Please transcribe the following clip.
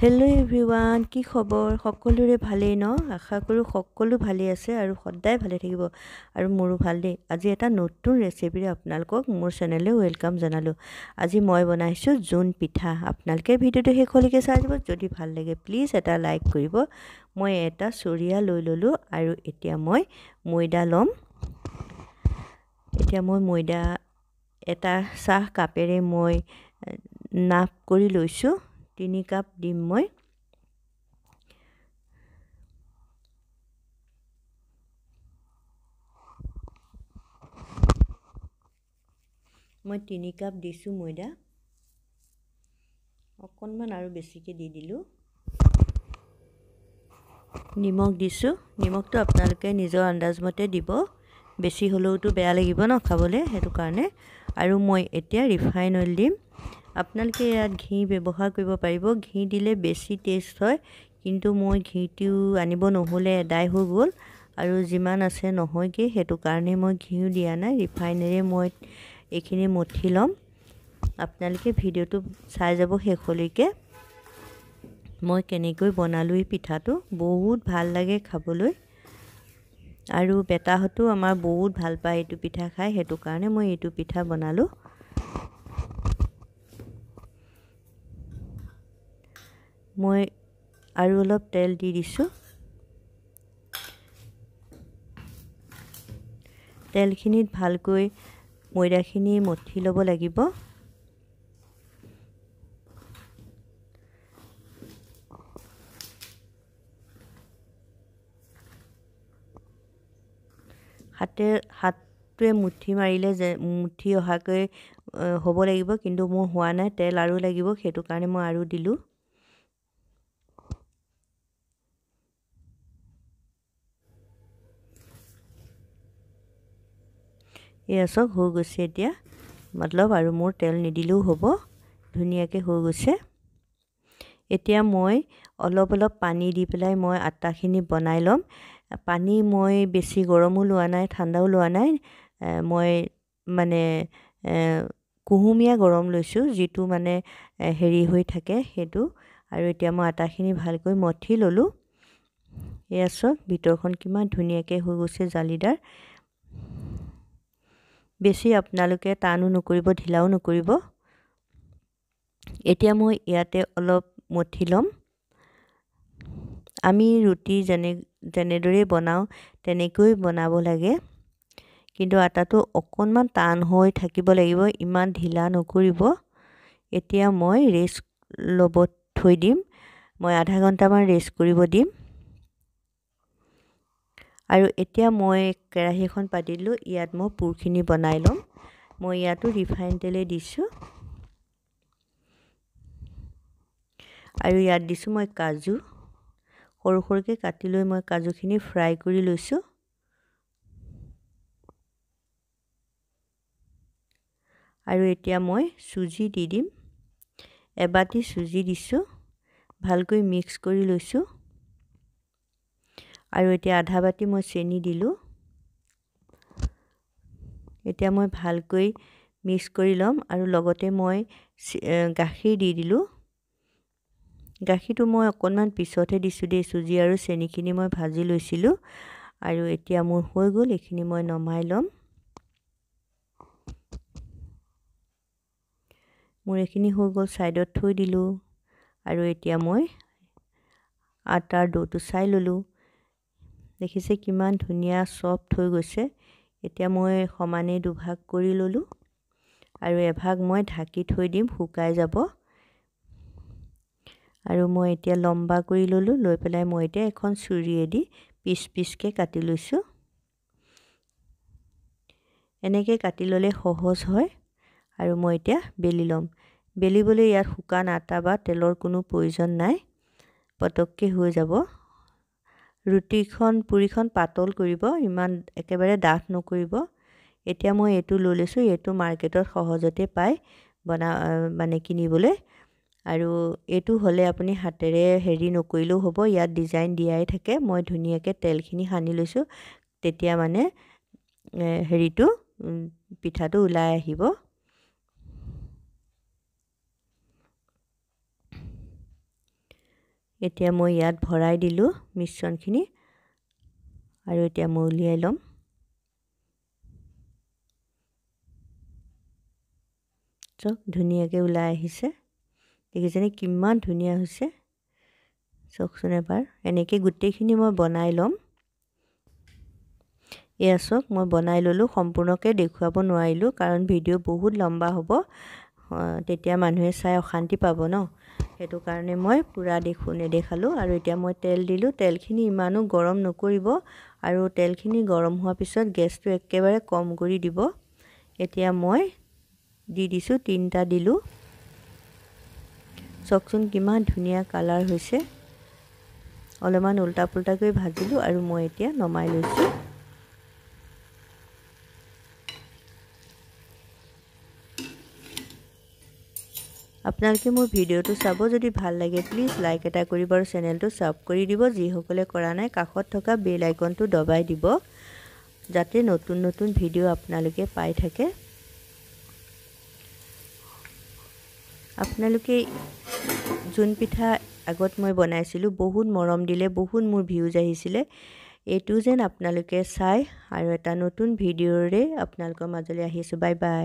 Hello' everyone, কি খবৰ? সকলোৰে ভালেই ন? আশা কৰোঁ সকলো ভালেই আছে আৰু সদায় ভালে থাকিব। আৰু মোৰো ভাল দেই। আজি এটা নতুন ৰেচিপিৰে আপোনালোকক মোৰ চেনেললৈ ৱেলকাম জনালোঁ। আজি মই বনাইছোঁ জোন পিঠা। আপোনালোকে ভিডিঅ'টো শেষলৈকে চাই দিব। যদি ভাল লাগে প্লিজ এটা লাইক কৰিব। মই এটা চৰিয়া লৈ ল'লোঁ আৰু এতিয়া মই ময়দা ল'ম। এতিয়া মই ময়দা এটা চাহ কাপেৰে মই নাপ কৰি লৈছোঁ। 3 কাপ দিম মই। মই 3 কাপ দিছোঁ ময়দা। অকণমান আৰু বেছিকৈ দি দিলোঁ। নিমখ দিছোঁ। নিমখটো আপোনালোকে নিজৰ আন্দাজমতে দিব। বেছি হ'লেওতো বেয়া লাগিব ন খাবলৈ, সেইটো কাৰণে। আৰু মই এতিয়া ৰিফাইন অইল দিম। আপোনালোকে ইয়াত ঘি ব্যৱহাৰ কৰিব পাৰিব। ঘি দিলে বেছি টেষ্ট হয়, কিন্তু মই ঘিটো আনিব নহ'লে এদাই হৈ গ'ল আৰু যিমান আছে নহয়গৈ, সেইটো কাৰণে মই ঘিও দিয়া নাই। ৰিফাইনেৰে মই এইখিনি মঠি ল'ম। আপোনালোকে ভিডিঅ'টো চাই যাব শেষলৈকে। মই কেনেকৈ বনালোঁ এই পিঠাটো, বহুত ভাল লাগে খাবলৈ। আৰু বেটাহঁতো আমাৰ বহুত ভাল পায় এইটো পিঠা খাই, সেইটো কাৰণে মই এইটো পিঠা বনালোঁ। মই আৰু অলপ তেল দি দিছোঁ। তেলখিনিত ভালকৈ ময়দাখিনি মঠি ল'ব লাগিব। হাতটোৱে মুঠি মাৰিলে যে মুঠি অহাকৈ হ'ব লাগিব, কিন্তু মোৰ হোৱা নাই। তেল আৰু লাগিব, সেইটো কাৰণে মই আৰু দিলোঁ। এয়া চাওক হৈ গৈছে এতিয়া, মতলব আৰু মোৰ তেল নিদিলেও হ'ব, ধুনীয়াকৈ হৈ গৈছে। এতিয়া মই অলপ অলপ পানী দি পেলাই মই আটাখিনি বনাই ল'ম। পানী মই বেছি গৰমো লোৱা নাই, ঠাণ্ডাও লোৱা নাই। মই মানে কুহুমীয়া গৰম লৈছোঁ, যিটো মানে হেৰি হৈ থাকে সেইটো। আৰু এতিয়া মই আটাখিনি ভালকৈ মঠি ল'লোঁ। এয়া চাওক ভিতৰখন কিমান ধুনীয়াকৈ হৈ গৈছে, জালিদাৰ। বেছি আপোনালোকে টানো নকৰিব, ঢিলাও নকৰিব। এতিয়া মই ইয়াতে অলপ মঠি ল'ম। আমি ৰুটি যেনেদৰে বনাওঁ তেনেকৈ বনাব লাগে, কিন্তু আটাটো অকণমান টান হৈ থাকিব লাগিব, ইমান ঢিলা নকৰিব। এতিয়া মই ৰেষ্ট ল'ব থৈ দিম। মই আধা ঘণ্টামান ৰেষ্ট কৰিব দিম। আৰু এতিয়া মই কেৰাহী এখন পাতিলোঁ, ইয়াত মই পুৰখিনি বনাই ল'ম। মই ইয়াতো ৰিফাইন তেলেই দিছোঁ। আৰু ইয়াত দিছোঁ মই কাজু। সৰু সৰুকৈ কাটি লৈ মই কাজুখিনি ফ্ৰাই কৰি লৈছোঁ। আৰু এতিয়া মই চুজি দি দিম। এবাটি চুজি দিছোঁ, ভালকৈ মিক্স কৰি লৈছোঁ। আৰু এতিয়া আধা বাটি মই চেনি দিলোঁ। এতিয়া মই ভালকৈ মিক্স কৰি ল'ম। আৰু লগতে মই গাখীৰ দি দিলোঁ। গাখীৰটো মই অকণমান পিছতহে দিছোঁ দেই। চুজি আৰু চেনিখিনি মই ভাজি লৈছিলোঁ। আৰু এতিয়া মোৰ হৈ গ'ল, এইখিনি মই নমাই ল'ম। মোৰ এইখিনি হৈ গ'ল, ছাইডত থৈ দিলোঁ। আৰু এতিয়া মই আটাৰ ডোটো চাই ল'লোঁ। দেখিছে কিমান ধুনীয়া ছফ্ট হৈ গৈছে। এতিয়া মই সমানেই দুভাগ কৰি ল'লোঁ। আৰু এভাগ মই ঢাকি থৈ দিম, শুকাই যাব। আৰু মই এতিয়া লম্বা কৰি ল'লোঁ। লৈ পেলাই মই এতিয়া এখন ছুৰীয়েদি পিচ পিচকৈ কাটি লৈছোঁ। এনেকৈ কাটি ল'লে সহজ হয়। আৰু মই এতিয়া বেলি ল'ম। বেলিবলৈ ইয়াত শুকান আটা বা তেলৰ কোনো প্ৰয়োজন নাই, পটককৈ হৈ যাব। পুৰিখন পাতল কৰিব, ইমান একেবাৰে ডাঠ নকৰিব। এতিয়া মই এইটো লৈ লৈছোঁ। এইটো মাৰ্কেটত সহজতে পায় মানে কিনিবলৈ। আৰু এইটো হ'লে আপুনি হাতেৰে হেৰি নকৰিলেও হ'ব, ইয়াত ডিজাইন দিয়াই থাকে। মই ধুনীয়াকৈ তেলখিনি সানি লৈছোঁ, তেতিয়া মানে হেৰিটো পিঠাটো ওলাই আহিব। এতিয়া মই ইয়াত ভৰাই দিলোঁ মিশ্ৰণখিনি আৰু এতিয়া মই উলিয়াই ল'ম চক ধুনীয়াকৈ ওলাই আহিছে দেখিছেনে কিমান ধুনীয়া হৈছে চকচোন এবাৰ এনেকৈ গোটেইখিনি মই বনাই ল'ম এয়া চক মই বনাই ল'লোঁ সম্পূৰ্ণকৈ দেখুৱাব নোৱাৰিলোঁ কাৰণ ভিডিঅ' বহুত লম্বা হ'ব তেতিয়া মানুহে চাই অশান্তি পাব ন সেইটো কাৰণে মই পুৰা নেদেখালোঁ আৰু এতিয়া মই তেল দিলোঁ তেলখিনি ইমানো গৰম নকৰিব আৰু তেলখিনি গৰম হোৱাৰ পিছত গেছটো একেবাৰে কম কৰি দিব এতিয়া মই দি দিছোঁ 3টা দিলোঁ চকচোন কিমান ধুনীয়া কালাৰ হৈছে অলপমান উল্টা পুল্টা কৰি ভাজিলোঁ আৰু মই এতিয়া নমাই লৈছোঁ আপোনালোকে মোৰ ভিডিঅ'টো চাব যদি ভাল লাগে প্লিজ লাইক এটা কৰিব আৰু চেনেলটো সাবস্ক্ৰাইব কৰি দিব যিসকলে কৰা নাই কাষত থকা বেল আইকনটো দবাই দিব যাতে নতুন নতুন ভিডিঅ' আপোনালোকে পাই থাকে আপোনালোকে জোন পিঠা আগত মই বনাইছিলোঁ বহুত মৰম দিলে বহুত মোৰ ভিউজ আহিছিলে এইটো যেন আপোনালোকে চাই আৰু এটা নতুন ভিডিঅ'ৰে আপোনালোকৰ মাজলৈ আহিছোঁ বাই বাই